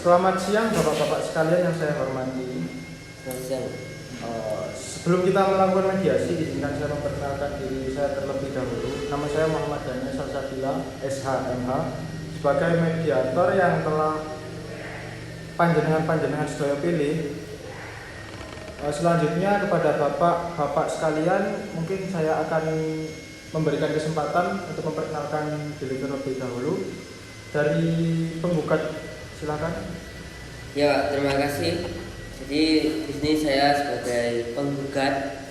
Selamat siang bapak-bapak sekalian yang saya hormati. Selamat siang. Sebelum kita melakukan mediasi, izinkan saya memperkenalkan diri saya terlebih dahulu. Nama saya Muhammad Daniel Salsabila, SHMH, sebagai mediator yang telah panjenengan sedaya pilih. Selanjutnya kepada bapak-bapak sekalian, mungkin saya akan memberikan kesempatan untuk memperkenalkan diri terlebih dahulu. Dari penggugat, silakan. Ya, terima kasih. Jadi di sini saya sebagai penggugat.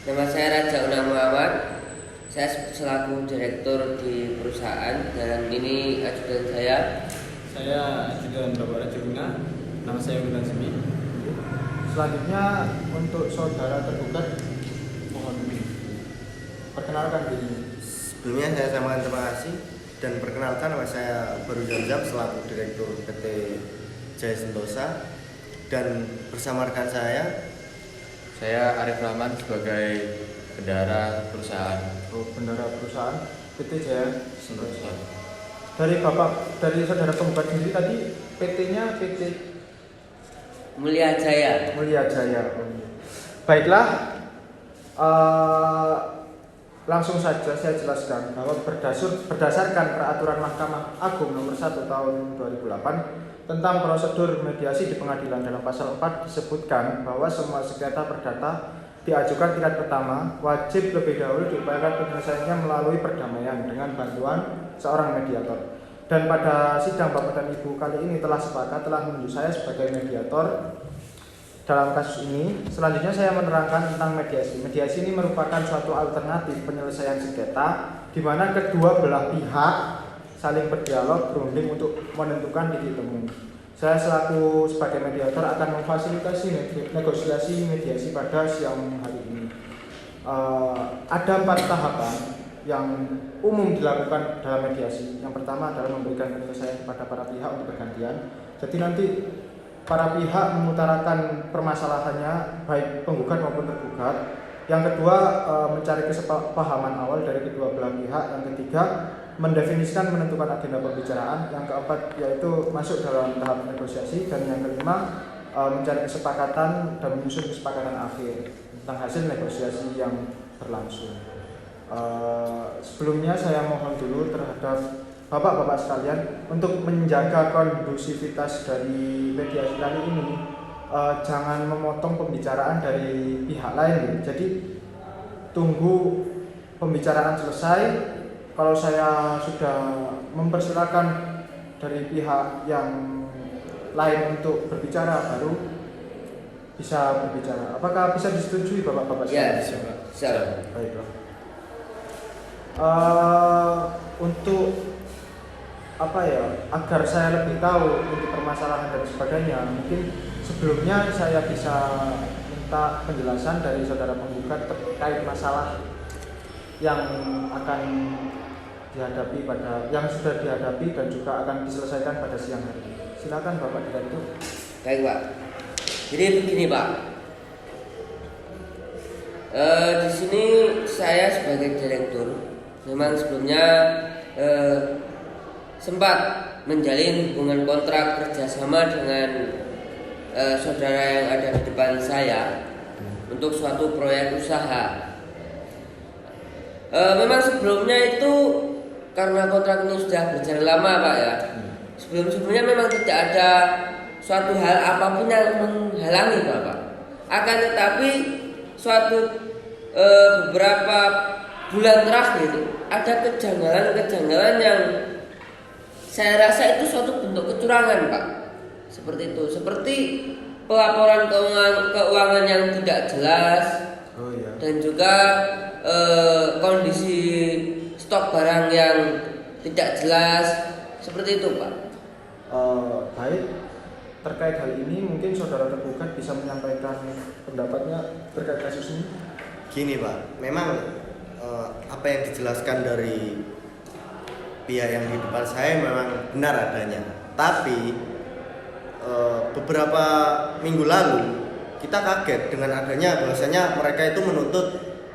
Nama saya Raja Una Muhammad. Saya selaku direktur di perusahaan dan ini ajudan saya. Saya ajudan Bapak Raja Una. Nama saya Wilan Semi. Selanjutnya untuk saudara tergugat, mohon perkenalkan diri. Sebelumnya saya sampaikan terima kasih dan perkenalkan, nama saya Baru Zamzam selaku Direktur PT Jaya Sentosa, dan bersama rekan saya Arif Rahman sebagai bendahara perusahaan. Bendahara perusahaan PT Jaya Sentosa. Dari saudara penggugat sendiri tadi PT-nya PT Mulia Jaya. Baiklah, langsung saja saya jelaskan bahwa berdasarkan peraturan Mahkamah Agung nomor 1 tahun 2008 tentang prosedur mediasi di pengadilan, dalam pasal 4 disebutkan bahwa semua sengketa perdata diajukan tingkat pertama wajib lebih dahulu diupayakan penyelesaiannya melalui perdamaian dengan bantuan seorang mediator. Dan pada sidang Bapak dan Ibu kali ini telah menunjuk saya sebagai mediator dalam kasus ini. Selanjutnya saya menerangkan tentang mediasi. Mediasi ini merupakan suatu alternatif penyelesaian sengketa di mana kedua belah pihak saling berdialog, berunding untuk menentukan titik temu. Saya selaku sebagai mediator akan memfasilitasi negosiasi mediasi pada siang hari ini. Ada 4 tahapan yang umum dilakukan dalam mediasi. Yang pertama adalah memberikan penyelesaian kepada para pihak untuk bergantian. Jadi nanti para pihak mengutarakan permasalahannya, baik penggugat maupun tergugat. Yang kedua, mencari kesepahaman awal dari kedua belah pihak. Yang ketiga, mendefinisikan, menentukan agenda pembicaraan. Yang keempat, yaitu masuk dalam tahap negosiasi. Dan yang kelima, mencari kesepakatan dan menyusun kesepakatan akhir tentang hasil negosiasi yang berlangsung. Sebelumnya saya mohon dulu terhadap Bapak-bapak sekalian untuk menjaga kondusivitas dari mediasi kali ini, jangan memotong pembicaraan dari pihak lain. Jadi tunggu pembicaraan selesai. Kalau saya sudah mempersilakan dari pihak yang lain untuk berbicara, baru bisa berbicara. Apakah bisa disetujui Bapak-bapak sekalian? Ya, bisa. Baiklah. Untuk agar saya lebih tahu untuk permasalahan dan sebagainya, mungkin sebelumnya saya bisa minta penjelasan dari saudara penggugat terkait masalah yang akan dihadapi yang sudah dihadapi dan juga akan diselesaikan pada siang hari. Silakan Bapak Direktur. Baik, Pak. Jadi begini, Pak. Di sini saya sebagai direktur memang sebelumnya sempat menjalin hubungan kontrak kerjasama dengan saudara yang ada di depan saya untuk suatu proyek usaha. Memang sebelumnya itu karena kontrak ini sudah berjalan lama, Pak, ya. Sebelumnya memang tidak ada suatu hal apapun yang menghalangi, Bapak. Akan tetapi suatu beberapa bulan terakhir ada kejanggalan yang saya rasa itu suatu bentuk kecurangan, Pak. Seperti itu. Seperti pelaporan keuangan yang tidak jelas. Dan juga kondisi stok barang yang tidak jelas. Seperti itu, Pak. Baik. Terkait hal ini mungkin saudara tergugat bisa menyampaikan pendapatnya terkait kasus ini. gini Pak, memang apa yang dijelaskan dari pihak yang di depan saya memang benar adanya. Tapi beberapa minggu lalu kita kaget dengan adanya bahwasanya mereka itu menuntut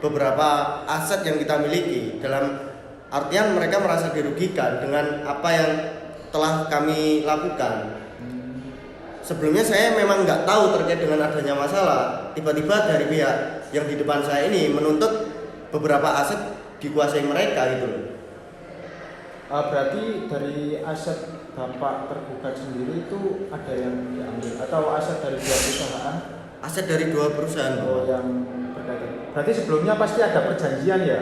beberapa aset yang kita miliki. Dalam artian mereka merasa dirugikan dengan apa yang telah kami lakukan. sebelumnya saya memang nggak tahu terkait dengan adanya masalah. Tiba-tiba dari pihak yang di depan saya ini menuntut beberapa aset dikuasai mereka gitu loh. Berarti dari aset Bapak tergugat sendiri itu ada yang diambil atau aset dari dua perusahaan? Aset dari dua perusahaan. Oh, yang berkaitan. Berarti sebelumnya pasti ada perjanjian ya?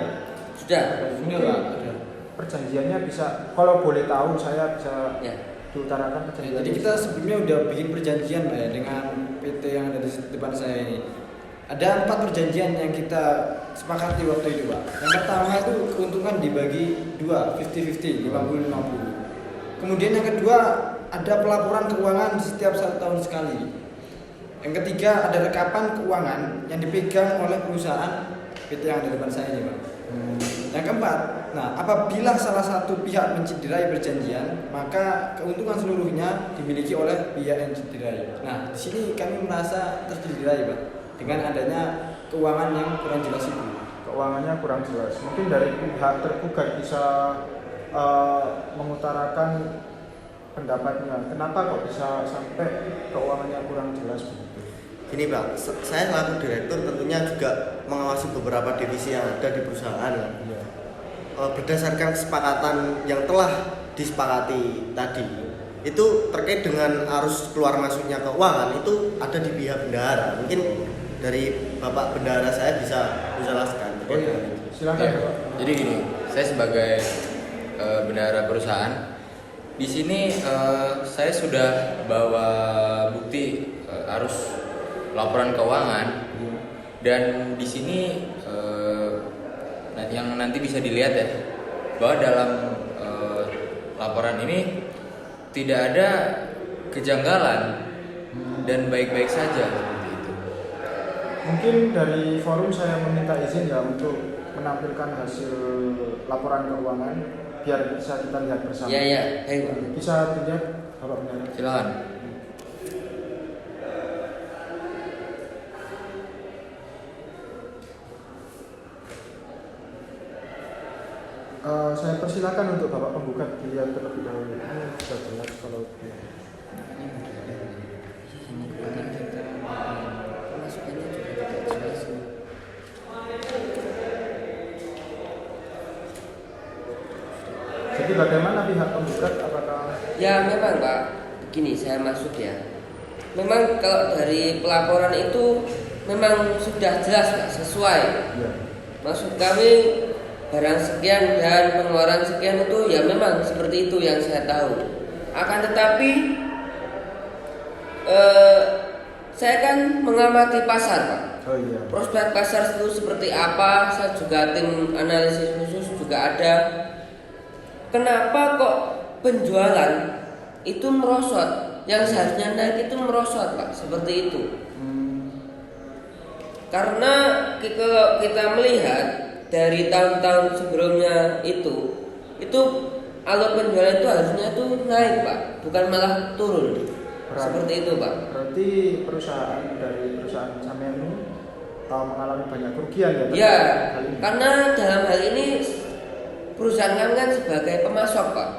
Sudah. Ini Pak, ada. Perjanjiannya bisa, kalau boleh tahu saya bisa Ya. diutarakan perjanjian. Jadi kita sebelumnya udah bikin perjanjian Pak ya dengan PT yang ada di depan saya ini. Ada 4 perjanjian yang kita sepakati waktu itu Pak. Yang pertama itu keuntungan dibagi 2, 50-50, 50-50. Kemudian yang kedua ada pelaporan keuangan setiap 1 tahun sekali. Yang ketiga ada rekapan keuangan yang dipegang oleh perusahaan PT yang ada di depan saya ini Pak. Yang keempat, nah apabila salah satu pihak mencederai perjanjian, maka keuntungan seluruhnya dimiliki oleh pihak yang cederai. Nah, di sini kami merasa tercederai, Pak, dengan adanya keuangan yang kurang jelas itu. Keuangannya kurang jelas. Mungkin dari pihak tergugat bisa mengutarakan pendapatnya. Kenapa kok bisa sampai keuangannya kurang jelas begitu? Gini Pak, saya selaku direktur tentunya juga mengawasi beberapa divisi yang ada di perusahaan. Iya. Berdasarkan kesepakatan yang telah disepakati tadi, itu terkait dengan arus keluar masuknya keuangan itu ada di pihak bendahara. Mungkin dari Bapak bendahara saya bisa menjelaskan. Oh iya, silakan Ya, Bapak. jadi gini, saya sebagai bendahara perusahaan di sini saya sudah bawa bukti arus laporan keuangan dan di sini yang nanti bisa dilihat ya bahwa dalam laporan ini tidak ada kejanggalan dan baik-baik saja seperti itu. Mungkin dari forum saya meminta izin ya untuk menampilkan hasil laporan keuangan biar bisa kita lihat bersama. Ya. Ayo. Bisa dilihat Bapak Bendahara? Silakan. Saya persilakan untuk Bapak penggugat dilihat terlebih dahulu. Ini sudah jelas kalau Masukannya juga tidak jelas. jadi bagaimana pihak penggugat apakah Ya memang Pak, begini saya masuk ya. Memang kalau dari pelaporan itu memang sudah jelas Pak, sesuai. ya, Maksud kami barang sekian dan pengeluaran sekian itu ya memang seperti itu yang saya tahu. Akan tetapi saya kan mengamati pasar Pak. oh iya, Prospek pasar itu seperti apa? Saya juga tim analisis khusus juga ada. Kenapa kok penjualan itu merosot? Yang seharusnya naik itu merosot Pak, seperti itu. Karena kalau kita melihat dari tahun-tahun sebelumnya itu alur penjualan itu harusnya itu naik Pak, bukan malah turun. Seperti itu Pak. berarti perusahaan dari perusahaan sampean ini mengalami banyak kerugian ya? Ya, Hal ini. karena dalam hal ini perusahaan kami kan sebagai pemasok Pak.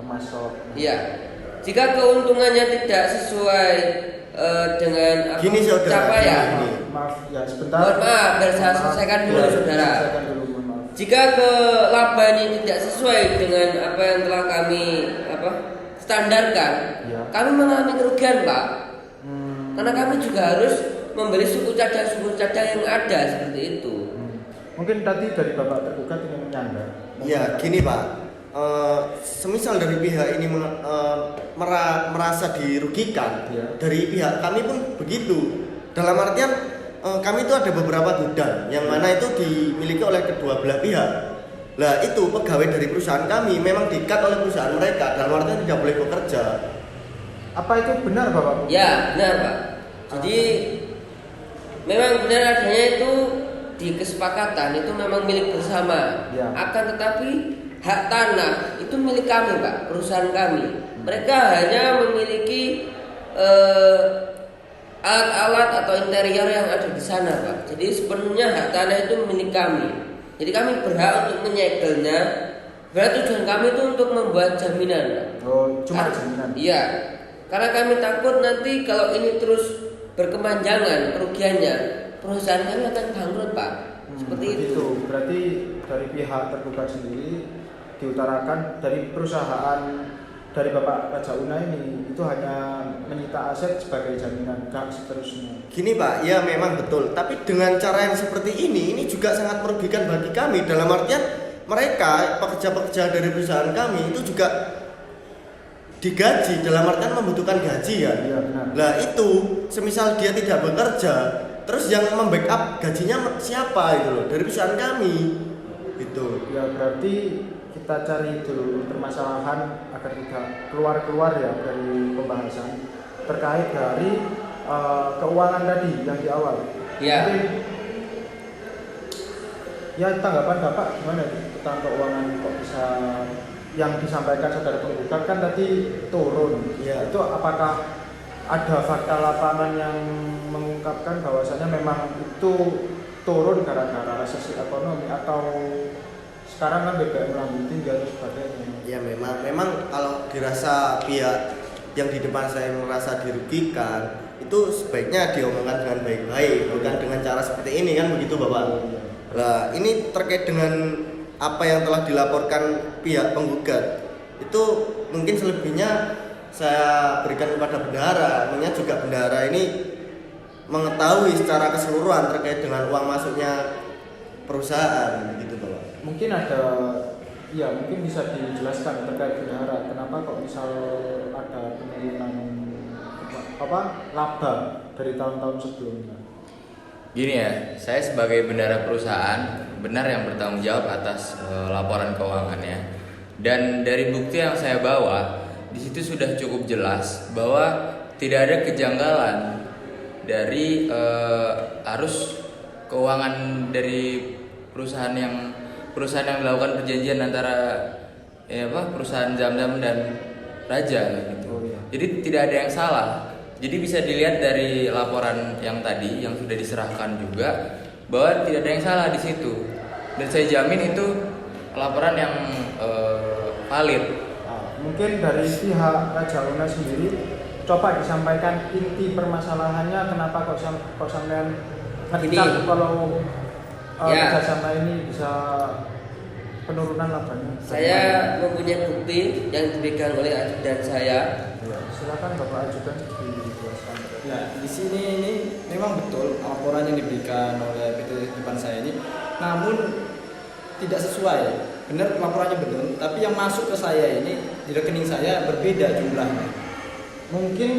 Pemasok. Iya. Jika keuntungannya tidak sesuai dengan apa, Gini, saudara. capaian. Maaf ya sebentar. Mohon maaf, biar saya Maaf. selesaikan dulu, Ya, saudara. selesaikan dulu, mohon maaf. Jika kelaban ini tidak sesuai dengan apa yang telah kami standarkan, Ya. kami mengalami kerugian Pak. Karena kami juga harus membeli suku cadang yang ada seperti itu. Mungkin tadi dari Bapak tergugat ingin menyandar. Ya, gini Pak. Semisal dari pihak ini merasa dirugikan, Ya. dari pihak kami pun begitu. Dalam artian kami itu ada beberapa gudang yang mana itu dimiliki oleh kedua belah pihak. Lah itu pegawai dari perusahaan kami memang di-cut oleh perusahaan mereka, dalam artian tidak boleh bekerja. Apa itu benar Bapak? Ya, benar Pak. Jadi memang benar adanya itu di kesepakatan itu memang milik bersama. Ya. Akan tetapi hak tanah itu milik kami Pak, perusahaan kami. Mereka hanya memiliki alat-alat atau interior yang ada di sana Pak. Jadi sepenuhnya hak tanah itu milik kami. Jadi kami berhak untuk menyegelnya. Berarti tujuan kami itu untuk membuat jaminan Pak. Oh, cuma jaminan. Iya. Karena kami takut nanti kalau ini terus berkepanjangan kerugiannya, perusahaan kami akan bangkrut, Pak. Seperti itu. Berarti dari pihak tergugat sendiri diutarakan dari perusahaan dari Bapak Raja Una ini itu hanya menyita aset sebagai jaminan, gak seterusnya. Gini Pak, ya memang betul. Tapi dengan cara yang seperti ini juga sangat merugikan bagi kami. Dalam artian mereka pekerja-pekerja dari perusahaan kami itu juga digaji, dalam artian membutuhkan gaji ya. Iya benar. Lah itu, semisal dia tidak bekerja, terus yang membackup gajinya siapa itu loh? Dari perusahaan kami. Itu. Ya berarti kita cari dulu permasalahan agar tidak keluar ya dari pembahasan terkait dari keuangan tadi yang di awal. Ya. Mungkin, ya tanggapan Bapak gimana tentang keuangan kok bisa yang disampaikan saudara penggugat kan tadi turun. Ya. Itu apakah ada fakta lapangan yang mengungkapkan bahwasanya memang itu turun gara-gara resesi ekonomi atau sekarang kan BBM lambung tinggi dan sebagainya? Ya memang kalau dirasa pihak yang di depan saya merasa dirugikan, itu sebaiknya diomongkan dengan baik-baik, bukan dengan cara seperti ini kan begitu Bapak. Nah, ini terkait dengan apa yang telah dilaporkan pihak penggugat. Itu mungkin selebihnya saya berikan kepada bendahara. Mengingat juga bendahara ini mengetahui secara keseluruhan terkait dengan uang masuknya perusahaan begitu Bapak. Mungkin ada, ya mungkin bisa dijelaskan terkait bendahara kenapa kok misal ada penurunan laba dari tahun-tahun sebelumnya. Gini ya, saya sebagai bendahara perusahaan benar yang bertanggung jawab atas laporan keuangannya. Dan dari bukti yang saya bawa, di situ sudah cukup jelas bahwa tidak ada kejanggalan dari arus keuangan dari perusahaan yang melakukan perjanjian antara perusahaan Zamzam dan Raja gitu. Oh, iya. Jadi tidak ada yang salah. Jadi bisa dilihat dari laporan yang tadi yang sudah diserahkan juga bahwa tidak ada yang salah di situ. Dan saya jamin itu laporan yang valid. Mungkin dari pihak Raja Una sendiri coba disampaikan inti permasalahannya kenapa kok sampean ngecap kalau kerjasama ini bisa penurunan labanya. Saya mempunyai bukti yang dipegang oleh ajudan saya. Ya, silakan Bapak ajudan dijelaskan. Ya, di sini ini memang betul laporan yang diberikan oleh PT depan saya ini, namun tidak sesuai. Benar laporannya betul, tapi yang masuk ke saya ini di rekening saya berbeda jumlahnya. Mungkin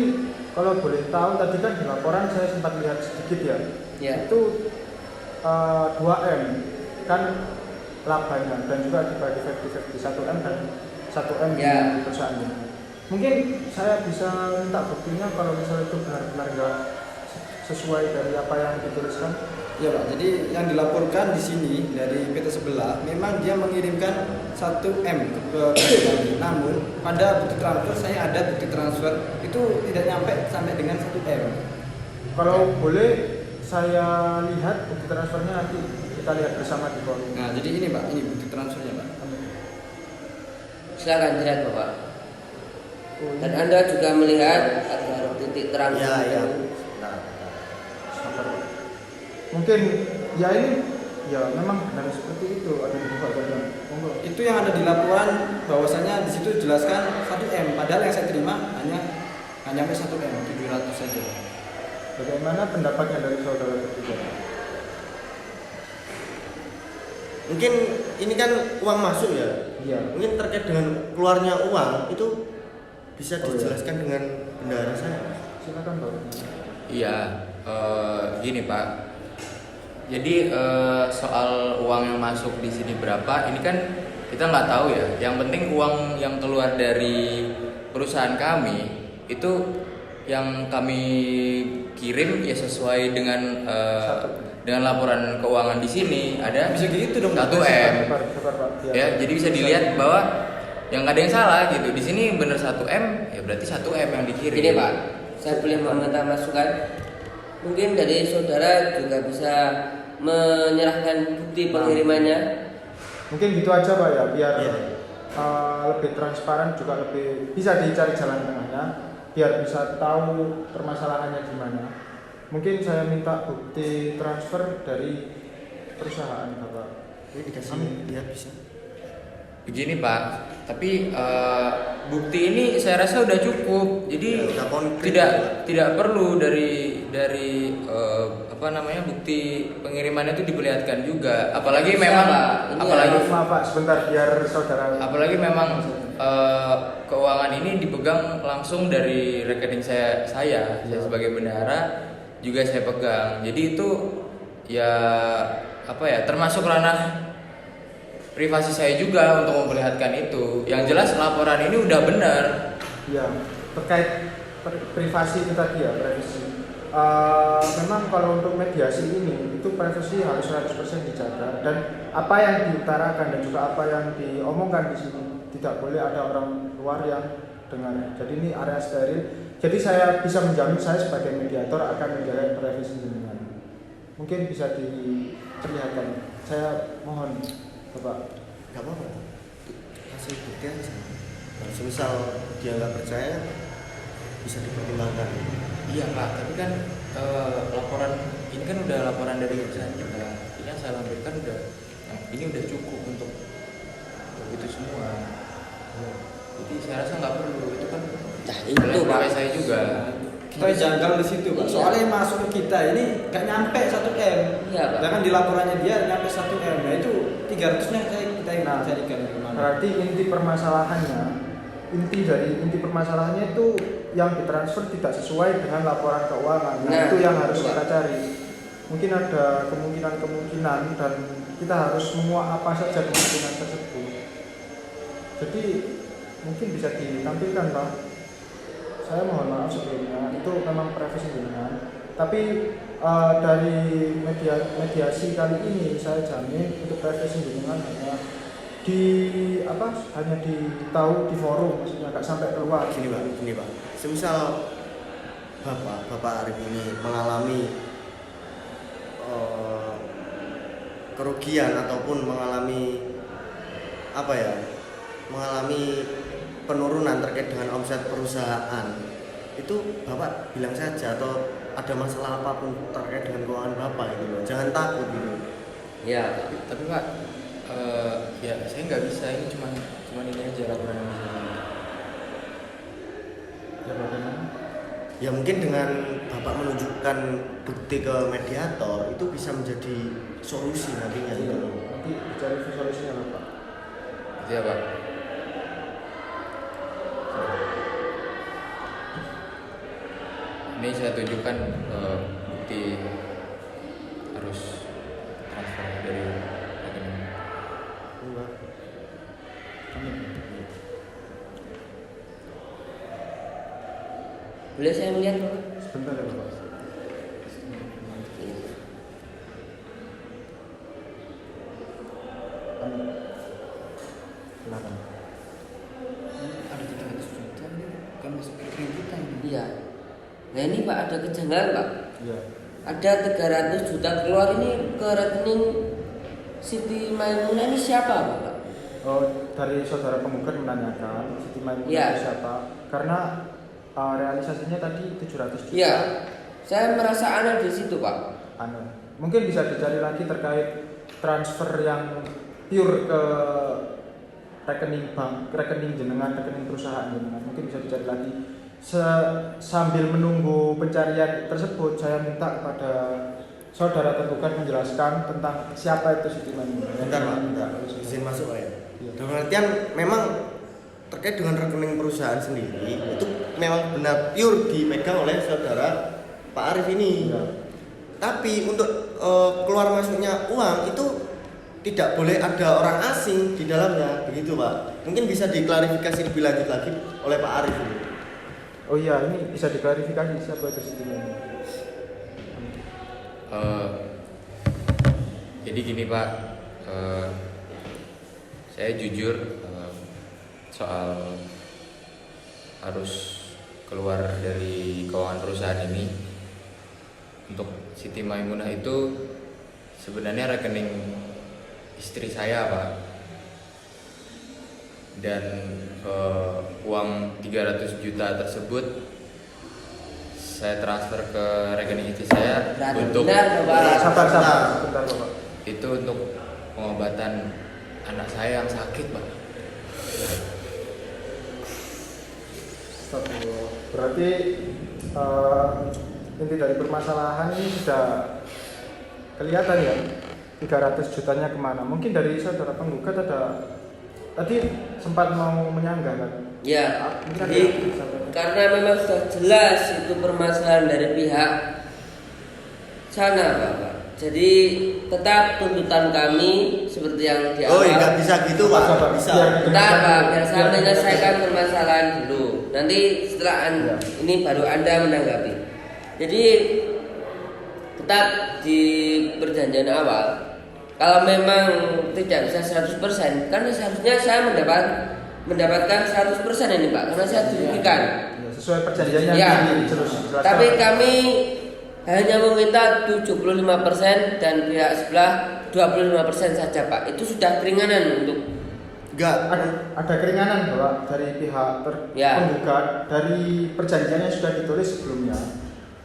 kalau boleh tahu tadi kan di laporan saya sempat lihat sedikit ya. Ya. Itu 2M kan labanya dan juga dibagi 50-50 1M dan 1M Ya. di perusahaan ini. Mungkin saya bisa minta buktinya kalau misalnya itu benar-benar nggak sesuai dari apa yang dituliskan. Ya Pak, jadi yang dilaporkan di sini dari PT sebelah memang dia mengirimkan 1M ke kami. Namun pada bukti transfer saya ada bukti transfer itu tidak nyampe sampai dengan 1M. Kalau boleh saya lihat bukti transfernya nanti kita lihat bersama di kolom. Nah, jadi ini Pak, ini bukti transfernya Pak. Silakan dilihat Bapak. Dan Anda juga melihat ada titik terang. Ya. Sabar, Pak. Mungkin ya ini ya memang benar seperti itu ada di buka bagian. Monggo. Itu yang ada di laporan bahwasanya di situ jelaskan 1M, padahal yang saya terima hanya nyampe 1M, 700 saja. Bagaimana pendapatnya dari saudara ketiga? Mungkin ini kan uang masuk ya. Iya. Mungkin terkait dengan keluarnya uang itu bisa Oh, iya. dijelaskan dengan bendahara saya. Silakan Pak. Iya, gini Pak. Jadi soal uang yang masuk di sini berapa, ini kan kita nggak tahu ya. Yang penting uang yang keluar dari perusahaan kami itu yang kami kirim ya sesuai dengan laporan keuangan di sini ada Bisa gitu dong, 1M. Sabar, Pak. Ya, jadi bisa dilihat bahwa yang nggak ada yang salah gitu. Di sini bener 1M, ya berarti 1M yang dikirim. Ini Pak, saya boleh meminta masukan. Mungkin dari saudara juga bisa menyerahkan bukti pengirimannya. Mungkin gitu aja Pak ya, biar Iya. lebih transparan juga lebih bisa dicari jalan tengahnya. biar bisa tahu permasalahannya di mana. Mungkin saya minta bukti transfer dari perusahaan Bapak. Ini dikasih ya bisa. Begini Pak, tapi bukti ini saya rasa udah cukup. Jadi Ya, udah konkret. tidak perlu dari apa namanya bukti pengiriman itu diperlihatkan juga. Apalagi Bisa, memang Pak. Ini apalagi Maaf Pak, sebentar biar saudara. apalagi memang keuangan ini dipegang langsung dari rekening saya sebagai bendahara juga saya pegang. Jadi itu ya apa ya termasuk ranah privasi saya juga untuk memperlihatkan itu. Yang jelas laporan ini udah benar. Ya, terkait privasi itu tadi ya, privasi. Memang kalau untuk mediasi ini itu privasi harus 100% dijaga, dan apa yang diutarakan dan juga apa yang diomongkan di sini tidak boleh ada orang luar yang dengar. Jadi ini area steril. Jadi saya bisa menjamin saya sebagai mediator akan menjaga privasi jenengan. Mungkin bisa diperlihatkan. Saya mohon Bapak. Gak apa-apa. Kasih bukti aja. Nah, semisal dia nggak percaya, bisa dipertimbangkan. Iya Pak, tapi kan laporan ini kan udah laporan dari perusahaan kita. Ini yang saya lampirkan ini udah cukup untuk itu semua. Jadi saya rasa nggak perlu itu kan. Nah, itu Pak. Saya juga. Kita janggal di situ Pak. Iya. Soalnya yang masuk ke kita ini nggak nyampe 1 M. Iya, Pak. Jangan di laporannya dia nyampe 1 M. Nah itu 300-nya kita Nah, carikan kemana? Berarti inti permasalahannya itu yang ditransfer tidak sesuai dengan laporan keuangan. Nah, itu yang harus itu, Pak. kita cari. Mungkin ada kemungkinan dan kita harus menguak apa saja kemungkinan tersebut. Jadi mungkin bisa ditampilkan Pak. Saya mohon maaf sebelumnya, itu memang privasi jenengan. Tapi dari mediasi kali ini saya jamin untuk privasi jenengan hanya ditahu di forum, maksudnya nggak sampai keluar. Gini Pak. Semisal Bapak Arif ini mengalami kerugian ataupun mengalami penurunan terkait dengan omset perusahaan, itu Bapak bilang saja, atau ada masalah apapun terkait dengan keuangan Bapak gitu loh. Jangan takut gitu. Ya, Tapi Pak, ya saya nggak bisa, ini cuman ini aja laporan yang bisa. Ya bagaimana? Ya mungkin dengan Bapak menunjukkan bukti ke mediator itu bisa menjadi solusi nantinya Iya, gitu loh. nanti dicari solusinya lah Pak. Iya Pak. Ini saya tunjukkan bukti harus transfer dari rekening. boleh saya melihat Pak? Sebentar ya Pak. Silakan. Ada 300 juta ini kan masuk ke rekening kita ini. Iya. Nah ini Pak ada kejanggalan Pak. Iya. Ada 300 juta keluar ini ke rekening Siti Maimunah, ini siapa Pak? Oh, dari saudara penggugat menanyakan Siti Maimunah Iya. itu siapa? Karena realisasinya tadi 700 juta. Iya. Saya merasa aneh di situ Pak. Mungkin bisa dicari lagi terkait transfer yang pure ke rekening bank, rekening jenengan, rekening perusahaan jenengan. Mungkin bisa dicari lagi. Sambil menunggu pencarian tersebut, saya minta kepada saudara tergugat menjelaskan tentang siapa itu Siti Maimunah. Bentar Pak, izin masuk Pak ya. Dalam artian memang terkait dengan rekening perusahaan sendiri itu memang benar pure dipegang oleh saudara Pak Arif ini. Iya. Tapi untuk keluar masuknya uang itu tidak boleh ada orang asing di dalamnya, begitu Pak. Mungkin bisa diklarifikasi lebih lanjut lagi oleh Pak Arif ini. Oh iya, ini bisa diklarifikasi siapa itu Siti Maimunah. Jadi gini Pak, saya jujur soal harus keluar dari keuangan perusahaan ini. Untuk Siti Maimunah itu sebenarnya rekening istri saya Pak, dan uang 300 juta tersebut saya transfer ke rekening istri saya Berarti untuk benar, Bapak. Sabar, sebentar Bapak. itu untuk pengobatan anak saya yang sakit, Pak. Astagfirullah. Berarti inti dari permasalahan ini sudah kelihatan ya, 300 jutanya kemana. Mungkin dari saudara penggugat ada tadi sempat mau menyanggah kan? Ya, Mungkin ada jadi yang bisa disampaikan. karena memang sudah jelas itu permasalahan dari pihak sana, Bapak. Jadi tetap tuntutan kami seperti yang di Oh, awal. nggak bisa gitu Pak. Sabar, Bisa. biar Bentar, Pak, biar saya Biar- menyelesaikan permasalahan dulu. Nanti setelah Ya. ini baru Anda menanggapi. Jadi tetap di perjanjian awal, kalau memang tidak bisa 100%, kan seharusnya saya mendapatkan 100% ini, Pak, karena saya dirugikan. Ya, sesuai perjanjiannya Ya. jelaskan. Tapi kami hanya meminta 75% dan pihak sebelah 25% saja, Pak. Itu sudah keringanan untuk Enggak. ada keringanan bahwa dari pihak Ya. penggugat dari perjanjiannya sudah ditulis sebelumnya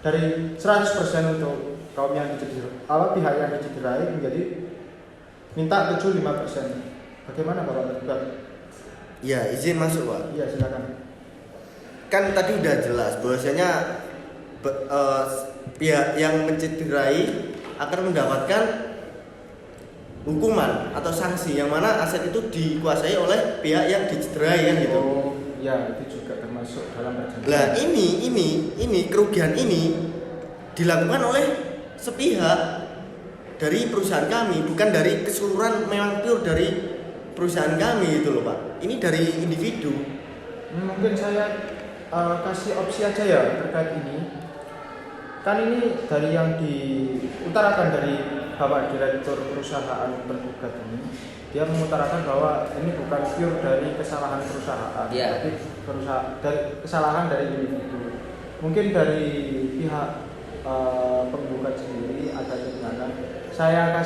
dari 100% untuk kaum yang dicederai, pihak yang dicederai menjadi minta 75%. Bagaimana Bapak tergugat? Ya, izin masuk Pak. Iya silakan. Kan tadi udah jelas bahwasanya pihak yang mencederai akan mendapatkan hukuman atau sanksi yang mana aset itu dikuasai oleh pihak yang dicederai kan gitu. Oh, ya itu juga termasuk dalam perjanjian. Lah ini kerugian ini dilakukan oleh sepihak dari perusahaan kami, bukan dari keseluruhan, memang pure dari perusahaan kami itu loh Pak. Ini dari individu. Mungkin saya kasih opsi aja ya terkait ini. Kan ini dari yang diutarakan dari Bapak Direktur perusahaan tergugat ini, dia mengutarakan bahwa ini bukan pure dari kesalahan perusahaan, Ya. tapi dari kesalahan dari individu. Mungkin dari pihak penggugat sendiri ada keinginan. Saya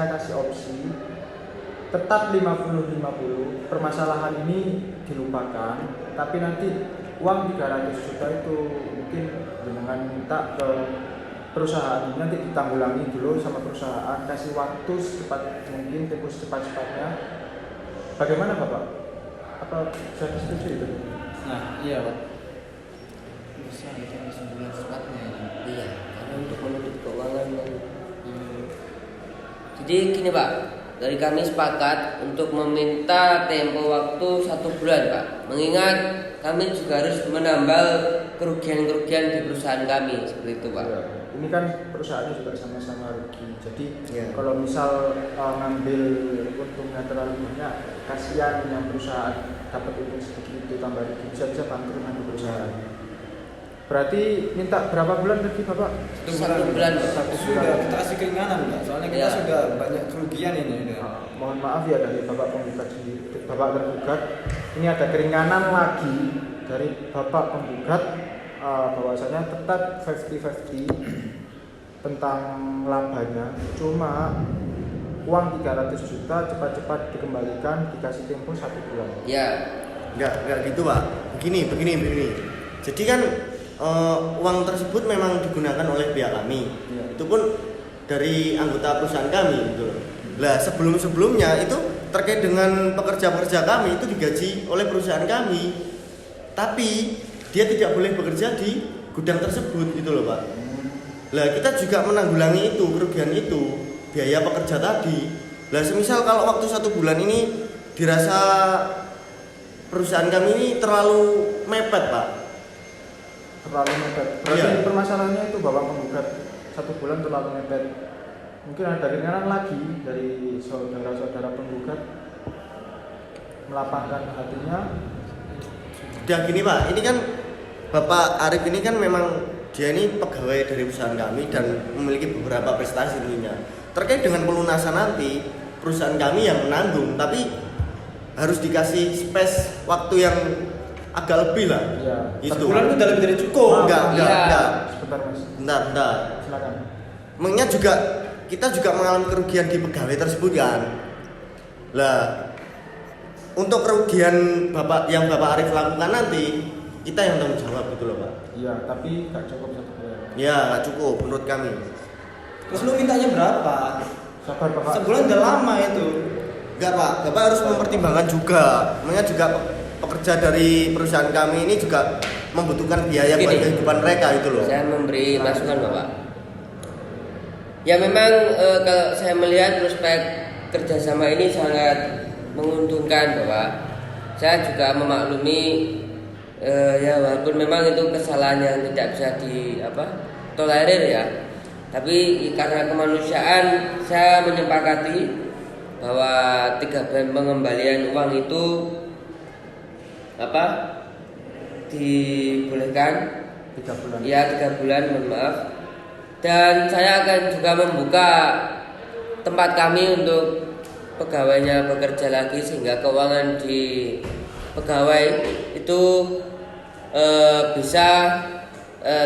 kasih opsi tetap 50-50, permasalahan ini dilupakan, tapi nanti uang 300 juta itu mungkin dengan minta ke perusahaan ini nanti ditanggulangi dulu sama perusahaan, kasih waktu secepat mungkin, tempo secepat-cepatnya. Bagaimana Bapak? Apa saya setuju itu? Nah, iya Pak. bisa dicari sebulan secepatnya. Iya, karena untuk menuntut keuangan Jadi gini, Pak, dari kami sepakat untuk meminta tempo waktu 1 bulan, Pak. Mengingat kami juga harus menambal kerugian-kerugian di perusahaan kami, seperti itu, Pak. Ya, ini kan perusahaannya juga sama-sama rugi. Jadi Ya. kalau misal ngambil untungnya terlalu banyak, kasihan yang perusahaan dapat untung sedikit itu tambah rugi, bisa bangkrut nanti perusahaan. Berarti minta berapa bulan lagi Bapak? 1 bulan, Pak. Satu Sudah bulan. kita kasih keringanan Pak. Soalnya kita Ya. sudah banyak kerugian ini. Mohon maaf ya dari Bapak penggugat sendiri, Bapak tergugat. Ini ada keringanan lagi dari Bapak penggugat, bahwasanya tetap 50-50 tentang labanya. Cuma uang 300 juta cepat-cepat dikembalikan, dikasih tempo 1 bulan. Ya, Enggak gitu Pak. Begini. Jadi kan uang tersebut memang digunakan oleh pihak kami. Ya. Itu pun dari anggota perusahaan kami gitu. Lah sebelumnya itu terkait dengan pekerja-pekerja kami itu digaji oleh perusahaan kami. Tapi dia tidak boleh bekerja di gudang tersebut gitu loh Pak. Lah kita juga menanggulangi itu, kerugian itu, biaya pekerja tadi. Lah semisal kalau waktu 1 bulan ini dirasa perusahaan kami ini terlalu mepet Pak. Terlalu mepet. Berarti Iya. permasalahannya itu Bapak penggugat 1 bulan terlalu mepet. Mungkin ada keringanan lagi dari saudara-saudara penggugat melapangkan hatinya. Udah gini Pak, ini kan Bapak Arif ini kan memang dia ini pegawai dari perusahaan kami dan memiliki beberapa prestasi tentunya. Terkait dengan pelunasan nanti, perusahaan kami yang menanggung, tapi harus dikasih space waktu yang agak lebih lah. Ya. Gitu. Sebulan itu udah lebih dari cukup. Enggak. Iya. Sebentar Mas. Bentar. Silakan. Mengingat juga kita juga mengalami kerugian di pegawai tersebut kan. Lah, untuk kerugian Bapak yang Bapak Arif lakukan nanti, kita yang tanggung jawab gitu loh Pak. Iya, tapi nggak cukup 1 bulan. Ya nggak cukup menurut kami. Terus lu mintanya berapa? Sabar Bapak. Sebulan udah lama itu. Enggak Pak, Bapak harus mempertimbangkan juga. Makanya juga pekerja dari perusahaan kami ini juga membutuhkan biaya buat Gini. kehidupan mereka itu loh. Saya memberi masukan Bapak. Ya memang kalau saya melihat prospek kerjasama ini sangat menguntungkan Bapak. Saya juga memaklumi ya walaupun memang itu kesalahan yang tidak bisa tolerir ya. Tapi karena kemanusiaan saya menyepakati bahwa 3 bulan pengembalian uang itu dibolehkan 3 bulan. ya 3 bulan mohon maaf. Dan saya akan juga membuka tempat kami untuk pegawainya bekerja lagi sehingga keuangan di pegawai itu bisa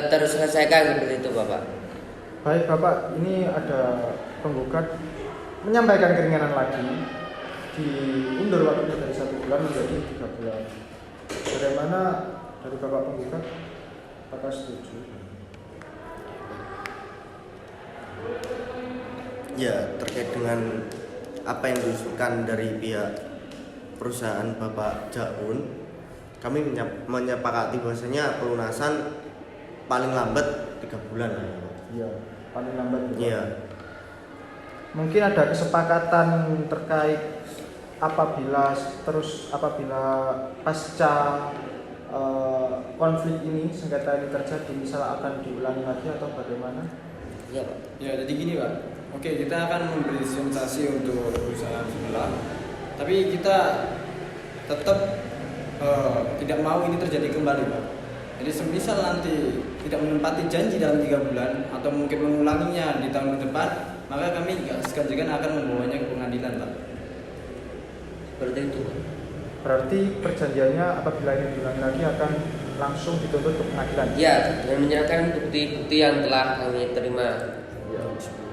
terselesaikan seperti itu Bapak. Baik Bapak, ini ada penggugat menyampaikan keringanan lagi, diundur waktunya dari 1 bulan menjadi 3 bulan. Bagaimana dari Bapak penggugat? Apakah setuju? Ya terkait dengan apa yang diusulkan dari pihak perusahaan Bapak Jaun, kami menyepakati bahwasanya pelunasan paling lambat 3 bulan. Iya, paling lambat. Iya. Mungkin ada kesepakatan terkait apabila pasca konflik ini, sengketa ini terjadi, misal akan diulangi lagi atau bagaimana? Iya Pak. Ya jadi gini Pak. Oke, kita akan memberi dispensasi untuk perusahaan sebelah. Tapi kita tetap tidak mau ini terjadi kembali Pak. Jadi semisal nanti tidak menempati janji dalam 3 bulan atau mungkin mengulanginya di tahun depan, maka kami segan-segan akan membawanya ke pengadilan Pak. Seperti itu. Berarti perjanjiannya apabila ini diulangi lagi akan langsung dituntut ke pengadilan. Ya, dengan menyerahkan bukti-bukti yang telah kami terima. Ya.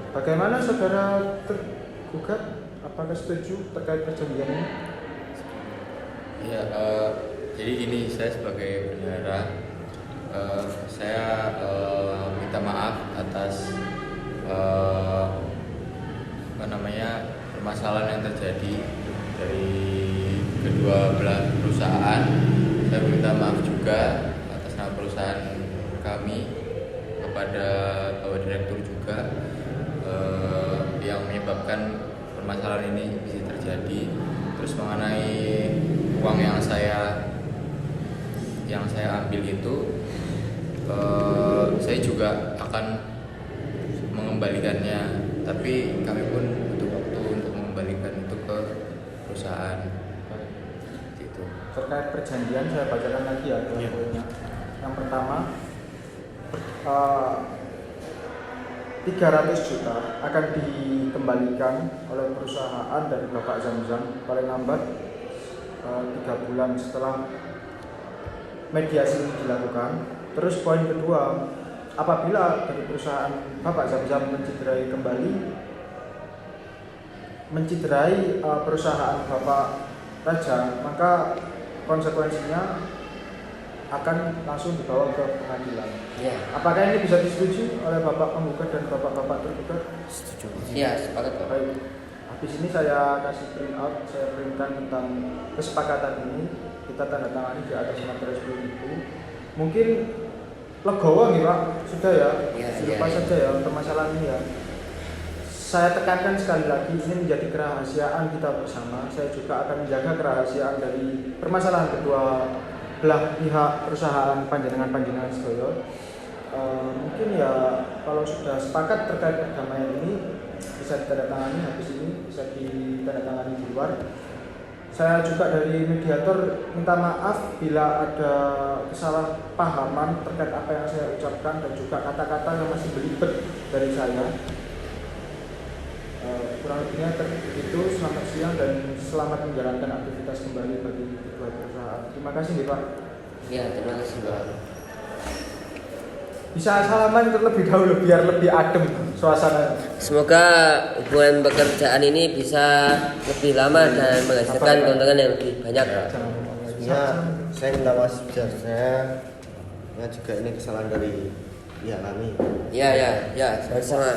Bagaimana saudara tergugat? Apakah setuju terkait perjanjian ini? Ya, jadi gini, saya sebagai bendahara, saya minta maaf atas permasalahan yang terjadi dari kedua belah perusahaan. Saya minta maaf juga atas nama perusahaan kami kepada Bapak Direktur juga yang menyebabkan permasalahan ini bisa terjadi. Terus mengenai uang yang saya ambil itu, saya juga akan mengembalikannya, tapi kami pun butuh waktu untuk mengembalikan itu ke perusahaan. Gitu. Terkait perjanjian saya bacakan lagi ya poinnya. Yang pertama, 300 juta akan dikembalikan oleh perusahaan dari Bapak Zamzam paling lambat 3 bulan setelah mediasi ini dilakukan. Terus poin kedua, apabila dari perusahaan Bapak Zamzam menciderai perusahaan Bapak Raja, maka konsekuensinya akan langsung dibawa ke pengadilan. Ya. Apakah ini bisa disetujui oleh Bapak penggugat dan Bapak-bapak tergugat? Setuju. Ya, sepakat Pak. Baik. Habis ini saya kasih print out, saya printkan tentang kesepakatan ini. Kita tanda tangani di atas materai 10.000. Mungkin legowo nih Pak, sudah ya. Ya, Lupa ya. saja ya permasalahan ini ya. Saya tekankan sekali lagi, ini menjadi kerahasiaan kita bersama. Saya juga akan menjaga kerahasiaan dari permasalahan kedua belah pihak perusahaan panjenengan sedoyo. Mungkin ya kalau sudah sepakat terkait perdamaian ini bisa ditandatangani, habis ini bisa ditandatangani di luar. Saya juga dari mediator minta maaf bila ada kesalahpahaman terkait apa yang saya ucapkan dan juga kata-kata yang masih belibet dari saya. Kurang lebihnya itu. Selamat siang dan selamat menjalankan aktivitas kembali bagi kedua perusahaan. Terima kasih nih Pak. Ya, terima kasih Pak. Bisa salaman terlebih dahulu biar lebih adem suasana. Semoga hubungan pekerjaan ini bisa lebih lama dan menghasilkan keuntungan yang lebih banyak. Jangan ngomong lagi. Ya, saya minta maaf sebesar saya juga ini kesalahan dari pihak kami. Ya, sama-sama.